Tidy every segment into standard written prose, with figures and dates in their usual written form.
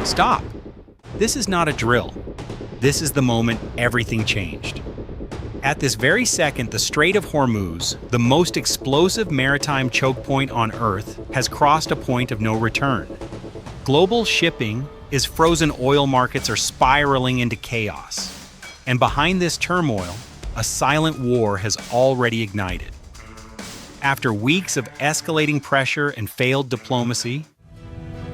Stop! This is not a drill. This is the moment everything changed. At this very second, the Strait of Hormuz, the most explosive maritime choke point on Earth, has crossed a point of no return. Global shipping is frozen, oil markets are spiraling into chaos. And behind this turmoil, a silent war has already ignited. After weeks of escalating pressure and failed diplomacy,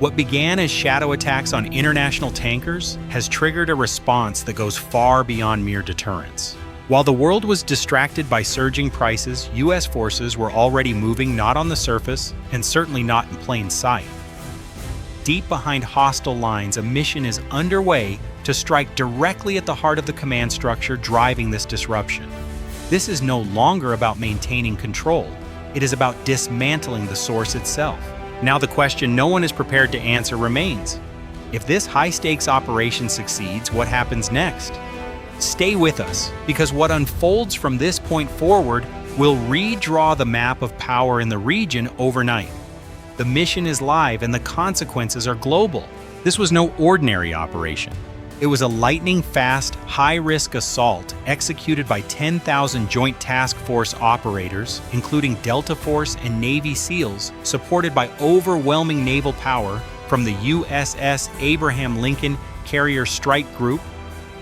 what began as shadow attacks on international tankers has triggered a response that goes far beyond mere deterrence. While the world was distracted by surging prices, U.S. forces were already moving not on the surface and certainly not in plain sight. Deep behind hostile lines, a mission is underway to strike directly at the heart of the command structure driving this disruption. This is no longer about maintaining control. It is about dismantling the source itself. Now the question no one is prepared to answer remains. If this high-stakes operation succeeds, what happens next? Stay with us, because what unfolds from this point forward will redraw the map of power in the region overnight. The mission is live and the consequences are global. This was no ordinary operation. It was a lightning-fast, high-risk assault executed by 10,000 Joint Task Force operators, including Delta Force and Navy SEALs, supported by overwhelming naval power from the USS Abraham Lincoln Carrier Strike Group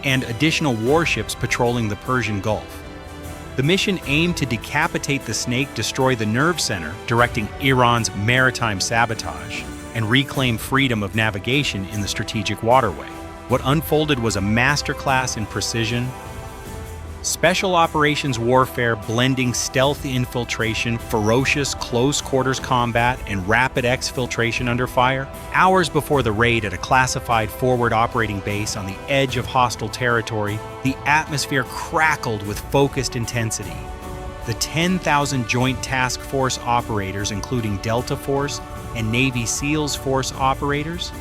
and additional warships patrolling the Persian Gulf. The mission aimed to decapitate the snake, destroy the nerve center, directing Iran's maritime sabotage, and reclaim freedom of navigation in the strategic waterway. What unfolded was a masterclass in precision, special operations warfare blending stealth infiltration, ferocious close-quarters combat, and rapid exfiltration under fire. Hours before the raid at a classified forward operating base on the edge of hostile territory, the atmosphere crackled with focused intensity. The 10,000 Joint Task Force operators, including Delta Force and Navy SEALs Force operators,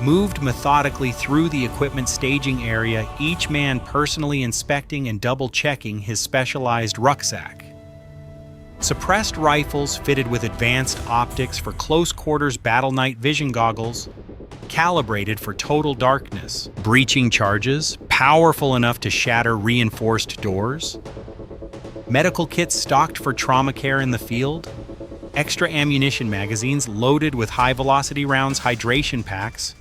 moved methodically through the equipment staging area, each man personally inspecting and double-checking his specialized rucksack. Suppressed rifles fitted with advanced optics for close-quarters battle night vision goggles, calibrated for total darkness, breaching charges, powerful enough to shatter reinforced doors, medical kits stocked for trauma care in the field, extra ammunition magazines loaded with high-velocity rounds, hydration packs,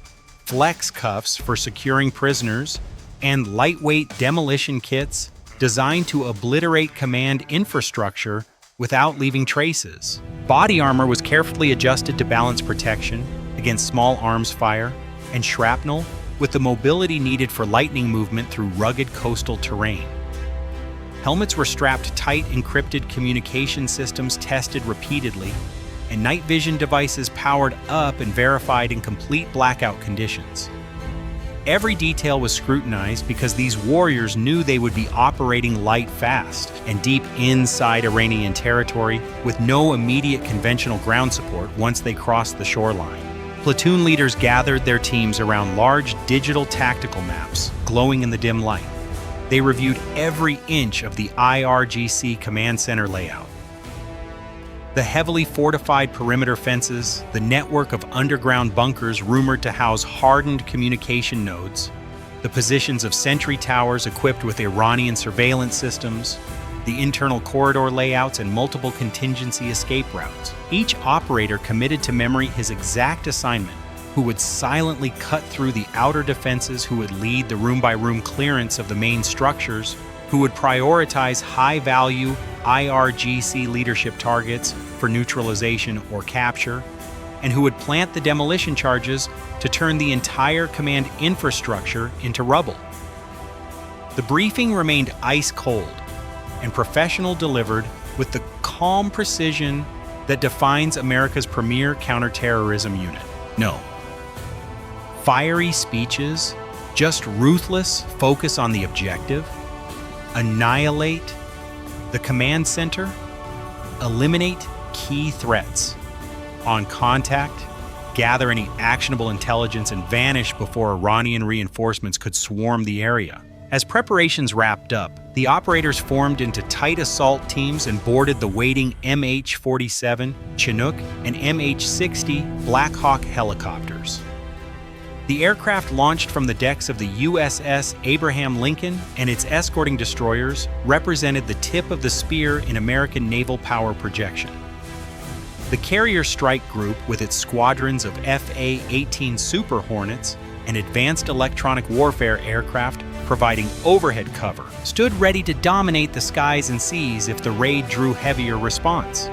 flex cuffs for securing prisoners, and lightweight demolition kits designed to obliterate command infrastructure without leaving traces. Body armor was carefully adjusted to balance protection against small arms fire and shrapnel, with the mobility needed for lightning movement through rugged coastal terrain. Helmets were strapped tight, encrypted communication systems tested repeatedly, and night vision devices powered up and verified in complete blackout conditions. Every detail was scrutinized because these warriors knew they would be operating light fast and deep inside Iranian territory with no immediate conventional ground support once they crossed the shoreline. Platoon leaders gathered their teams around large digital tactical maps glowing in the dim light. They reviewed every inch of the IRGC command center layout. The heavily fortified perimeter fences, the network of underground bunkers rumored to house hardened communication nodes, the positions of sentry towers equipped with Iranian surveillance systems, the internal corridor layouts, and multiple contingency escape routes. Each operator committed to memory his exact assignment, who would silently cut through the outer defenses, who would lead the room-by-room clearance of the main structures, who would prioritize high-value IRGC leadership targets for neutralization or capture, and who would plant the demolition charges to turn the entire command infrastructure into rubble. The briefing remained ice-cold and professional, delivered with the calm precision that defines America's premier counterterrorism unit. No fiery speeches, just ruthless focus on the objective. Annihilate the command center, eliminate key threats. On contact, gather any actionable intelligence and vanish before Iranian reinforcements could swarm the area. As preparations wrapped up, the operators formed into tight assault teams and boarded the waiting MH-47 Chinook and MH-60 Black Hawk helicopters. The aircraft launched from the decks of the USS Abraham Lincoln, and its escorting destroyers represented the tip of the spear in American naval power projection. The Carrier Strike Group, with its squadrons of FA-18 Super Hornets and advanced electronic warfare aircraft providing overhead cover, stood ready to dominate the skies and seas if the raid drew heavier response.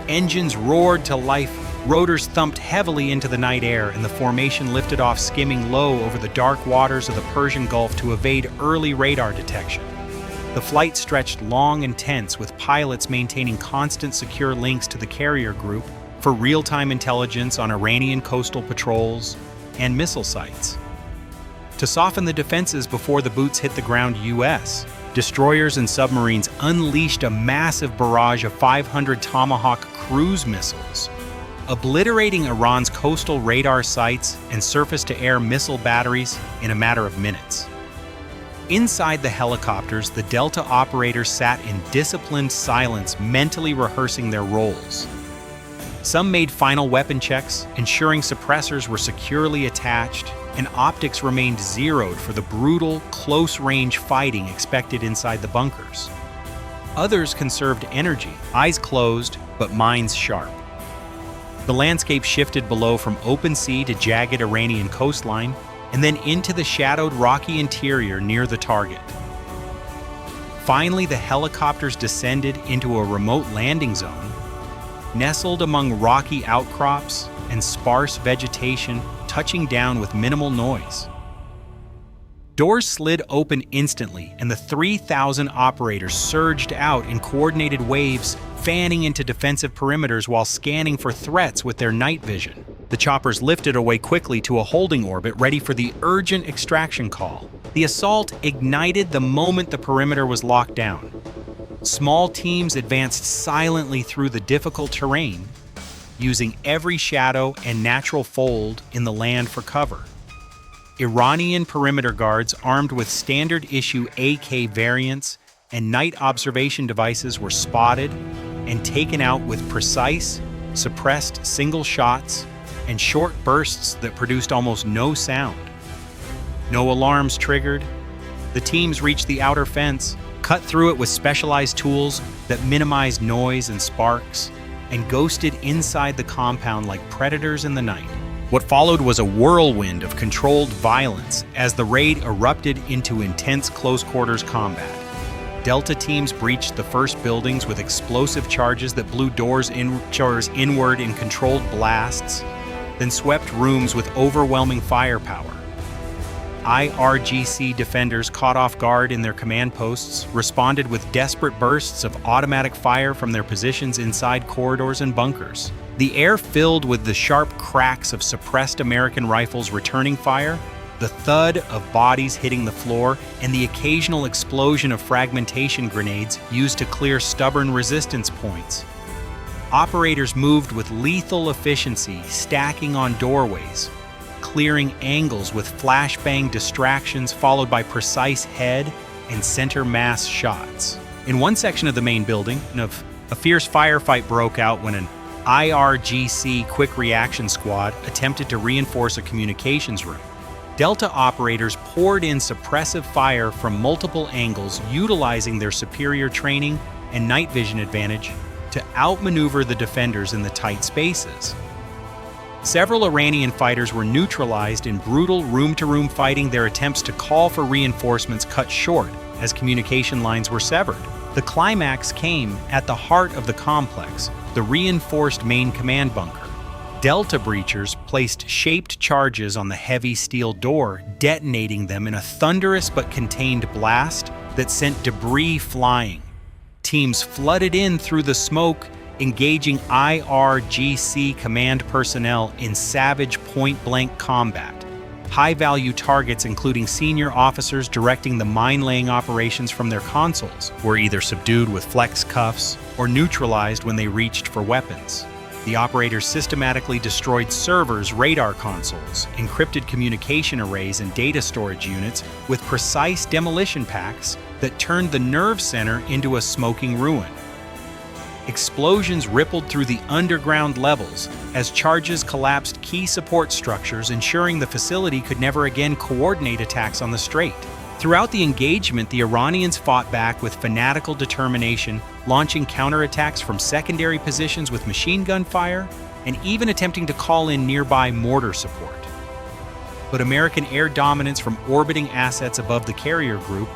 Engines roared to life, rotors thumped heavily into the night air, and the formation lifted off, skimming low over the dark waters of the Persian Gulf to evade early radar detection. The flight stretched long and tense, with pilots maintaining constant secure links to the carrier group for real-time intelligence on Iranian coastal patrols and missile sites. To soften the defenses before the boots hit the ground, U.S. destroyers and submarines unleashed a massive barrage of 500 Tomahawk cruise missiles, obliterating Iran's coastal radar sites and surface-to-air missile batteries in a matter of minutes. Inside the helicopters, the Delta operators sat in disciplined silence, mentally rehearsing their roles. Some made final weapon checks, ensuring suppressors were securely attached, and optics remained zeroed for the brutal, close-range fighting expected inside the bunkers. Others conserved energy, eyes closed, but minds sharp. The landscape shifted below from open sea to jagged Iranian coastline, and then into the shadowed rocky interior near the target. Finally, the helicopters descended into a remote landing zone, nestled among rocky outcrops and sparse vegetation, touching down with minimal noise. Doors slid open instantly, and the 3,000 operators surged out in coordinated waves, fanning into defensive perimeters while scanning for threats with their night vision. The choppers lifted away quickly to a holding orbit, ready for the urgent extraction call. The assault ignited the moment the perimeter was locked down. Small teams advanced silently through the difficult terrain, using every shadow and natural fold in the land for cover. Iranian perimeter guards armed with standard-issue AK variants and night observation devices were spotted and taken out with precise, suppressed single shots and short bursts that produced almost no sound. No alarms triggered. The teams reached the outer fence, cut through it with specialized tools that minimized noise and sparks, and ghosted inside the compound like predators in the night. What followed was a whirlwind of controlled violence as the raid erupted into intense close-quarters combat. Delta teams breached the first buildings with explosive charges that blew doors inward in controlled blasts, then swept rooms with overwhelming firepower. IRGC defenders, caught off guard in their command posts, responded with desperate bursts of automatic fire from their positions inside corridors and bunkers. The air filled with the sharp cracks of suppressed American rifles returning fire, the thud of bodies hitting the floor, and the occasional explosion of fragmentation grenades used to clear stubborn resistance points. Operators moved with lethal efficiency, stacking on doorways, clearing angles with flashbang distractions followed by precise head and center mass shots. In one section of the main building, a fierce firefight broke out when an IRGC Quick Reaction Squad attempted to reinforce a communications room. Delta operators poured in suppressive fire from multiple angles, utilizing their superior training and night vision advantage to outmaneuver the defenders in the tight spaces. Several Iranian fighters were neutralized in brutal room-to-room fighting, their attempts to call for reinforcements cut short as communication lines were severed. The climax came at the heart of the complex, the reinforced main command bunker. Delta breachers placed shaped charges on the heavy steel door, detonating them in a thunderous but contained blast that sent debris flying. Teams flooded in through the smoke, engaging IRGC command personnel in savage point-blank combat. High-value targets, including senior officers directing the mine-laying operations from their consoles, were either subdued with flex cuffs or neutralized when they reached for weapons. The operators systematically destroyed servers, radar consoles, encrypted communication arrays, and data storage units with precise demolition packs that turned the nerve center into a smoking ruin. Explosions rippled through the underground levels as charges collapsed key support structures, ensuring the facility could never again coordinate attacks on the Strait. Throughout the engagement, the Iranians fought back with fanatical determination, launching counterattacks from secondary positions with machine gun fire and even attempting to call in nearby mortar support. But American air dominance from orbiting assets above the carrier group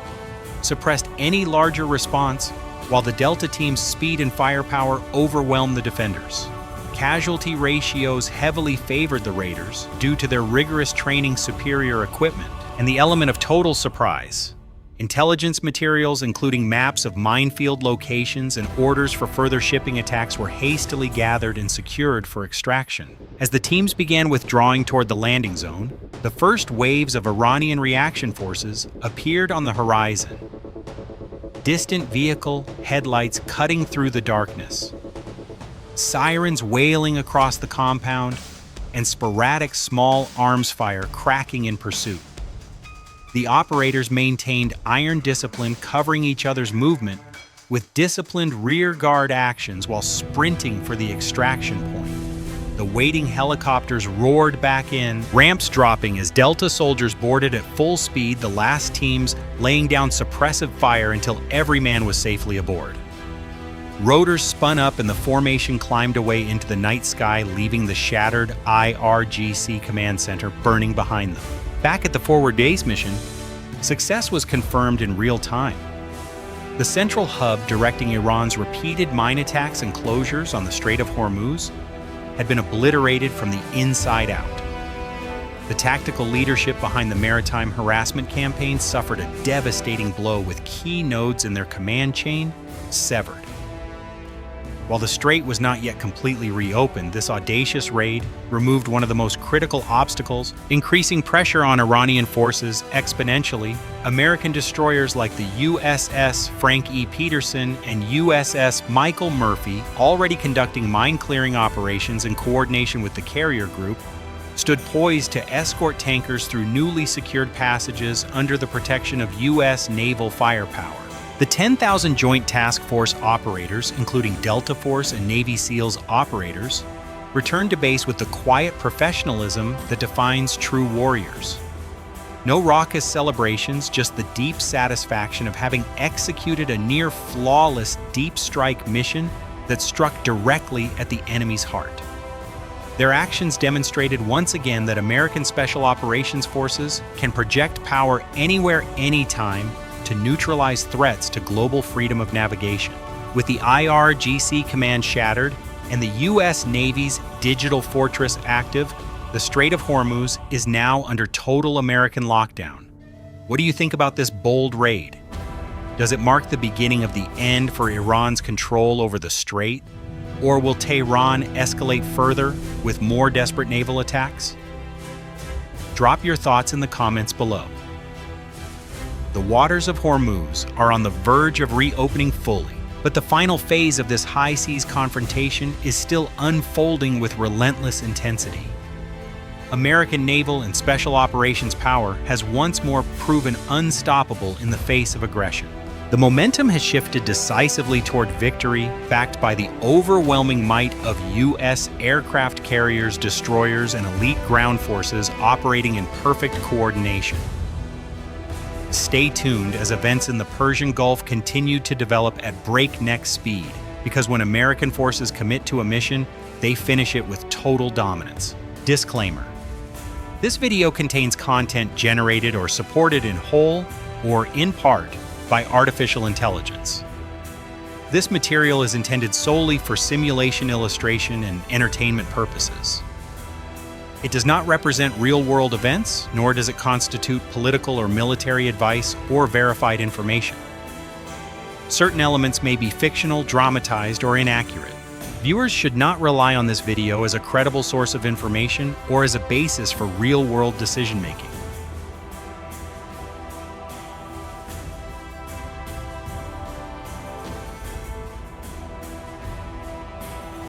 suppressed any larger response, while the Delta team's speed and firepower overwhelmed the defenders. Casualty ratios heavily favored the Raiders due to their rigorous training, superior equipment, and the element of total surprise. Intelligence materials, including maps of minefield locations and orders for further shipping attacks, were hastily gathered and secured for extraction. As the teams began withdrawing toward the landing zone, the first waves of Iranian reaction forces appeared on the horizon. Distant vehicle headlights cutting through the darkness, sirens wailing across the compound, and sporadic small arms fire cracking in pursuit. The operators maintained iron discipline, covering each other's movement with disciplined rear guard actions while sprinting for the extraction point. The waiting helicopters roared back in, ramps dropping as Delta soldiers boarded at full speed, the last teams laying down suppressive fire until every man was safely aboard. Rotors spun up and the formation climbed away into the night sky, leaving the shattered IRGC command center burning behind them. Back at the forward base mission, success was confirmed in real time. The central hub directing Iran's repeated mine attacks and closures on the Strait of Hormuz had been obliterated from the inside out. The tactical leadership behind the maritime harassment campaign suffered a devastating blow, with key nodes in their command chain severed. While the Strait was not yet completely reopened, this audacious raid removed one of the most critical obstacles, increasing pressure on Iranian forces exponentially. American destroyers like the USS Frank E. Peterson and USS Michael Murphy, already conducting mine-clearing operations in coordination with the carrier group, stood poised to escort tankers through newly secured passages under the protection of U.S. naval firepower. The 10,000 Joint Task Force operators, including Delta Force and Navy SEALs operators, returned to base with the quiet professionalism that defines true warriors. No raucous celebrations, just the deep satisfaction of having executed a near-flawless deep strike mission that struck directly at the enemy's heart. Their actions demonstrated once again that American Special Operations Forces can project power anywhere, anytime, to neutralize threats to global freedom of navigation. With the IRGC command shattered and the U.S. Navy's digital fortress active, the Strait of Hormuz is now under total American lockdown. What do you think about this bold raid? Does it mark the beginning of the end for Iran's control over the Strait? Or will Tehran escalate further with more desperate naval attacks? Drop your thoughts in the comments below. The waters of Hormuz are on the verge of reopening fully, but the final phase of this high seas confrontation is still unfolding with relentless intensity. American naval and special operations power has once more proven unstoppable in the face of aggression. The momentum has shifted decisively toward victory, backed by the overwhelming might of U.S. aircraft carriers, destroyers, and elite ground forces operating in perfect coordination. Stay tuned as events in the Persian Gulf continue to develop at breakneck speed, because when American forces commit to a mission, they finish it with total dominance. Disclaimer: this video contains content generated or supported in whole or in part by artificial intelligence. This material is intended solely for simulation, illustration, and entertainment purposes. It does not represent real-world events, nor does it constitute political or military advice or verified information. Certain elements may be fictional, dramatized, or inaccurate. Viewers should not rely on this video as a credible source of information or as a basis for real-world decision-making.